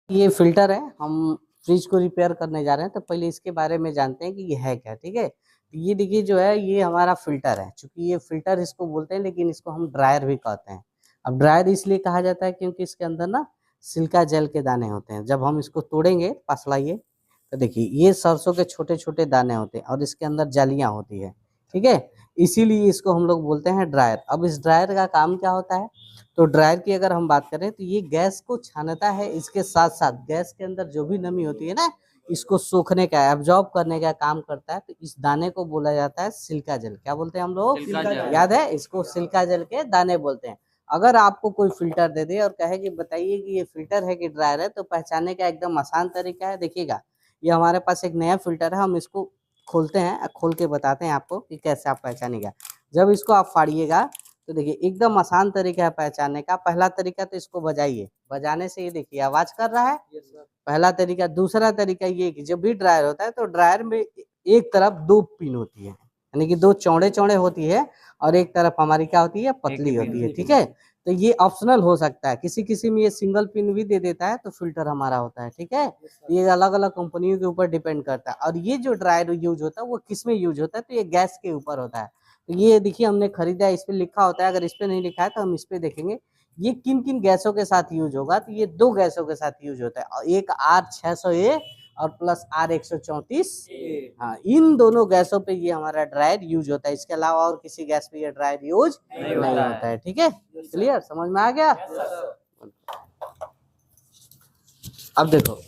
ये फिल्टर है, हम फ्रिज को रिपेयर करने जा रहे हैं तो पहले इसके बारे में जानते हैं कि ये है क्या। ठीक है, तो ये देखिए जो है ये हमारा फिल्टर है। चूंकि ये फिल्टर इसको बोलते हैं लेकिन इसको हम ड्रायर भी कहते हैं। अब ड्रायर इसलिए कहा जाता है क्योंकि इसके अंदर ना सिल्का जेल के दाने होते हैं। जब हम इसको तोड़ेंगे, पास लाइए, तो देखिए ये सरसों के छोटे छोटे दाने होते हैं और इसके अंदर जालियां होती है। ठीक है, इसीलिए इसको हम लोग बोलते हैं ड्रायर। अब इस ड्रायर का काम क्या होता है, तो ड्रायर की अगर हम बात करें तो ये गैस को छानता है, इसके साथ साथ गैस के अंदर जो भी नमी होती है ना, इसको सोखने का, एब्जॉर्ब करने का काम करता है। तो इस दाने को बोला जाता है सिल्का जल। क्या बोलते हैं हम लोग? याद है, इसको सिल्का जल के दाने बोलते हैं। अगर आपको कोई फिल्टर दे दे और कहे कि बताइए कि ये फिल्टर है कि ड्रायर है, तो पहचानने का एकदम आसान तरीका है। देखिएगा, ये हमारे पास एक नया फिल्टर है, हम इसको खोलते हैं, खोल के बताते हैं आपको कि कैसे आप पहचानिएगा। जब इसको आप फाड़िएगा तो देखिए एकदम आसान तरीका है पहचानने का। पहला तरीका तो इसको बजाइए, बजाने से ये देखिए आवाज कर रहा है। पहला तरीका। दूसरा तरीका ये कि जब भी ड्रायर होता है तो ड्रायर में एक तरफ दो पिन होती है, यानी कि दो चौड़े चौड़े होती है और एक तरफ हमारी क्या होती है, पतली होती है। ठीक है, तो ये ऑप्शनल हो सकता है, किसी किसी में ये सिंगल पिन भी दे देता है तो फिल्टर हमारा होता है। ठीक है, ये अलग अलग कंपनियों के ऊपर डिपेंड करता है। और ये जो ड्रायर यूज होता है वो किस में यूज होता है, तो ये गैस के ऊपर होता है। तो ये देखिए हमने खरीदा है, इस पे लिखा होता है। अगर इस पे नहीं लिखा है तो हम इस पे देखेंगे ये किन किन गैसों के साथ यूज होगा। तो ये दो गैसों के साथ यूज होता है, और एक R600A और प्लस R134। हाँ, इन दोनों गैसों पे ये हमारा ड्रायर यूज होता है। इसके अलावा और किसी गैस पे ये ड्रायर यूज नहीं होता है। ठीक है, क्लियर, समझ में आ गया? अब देखो,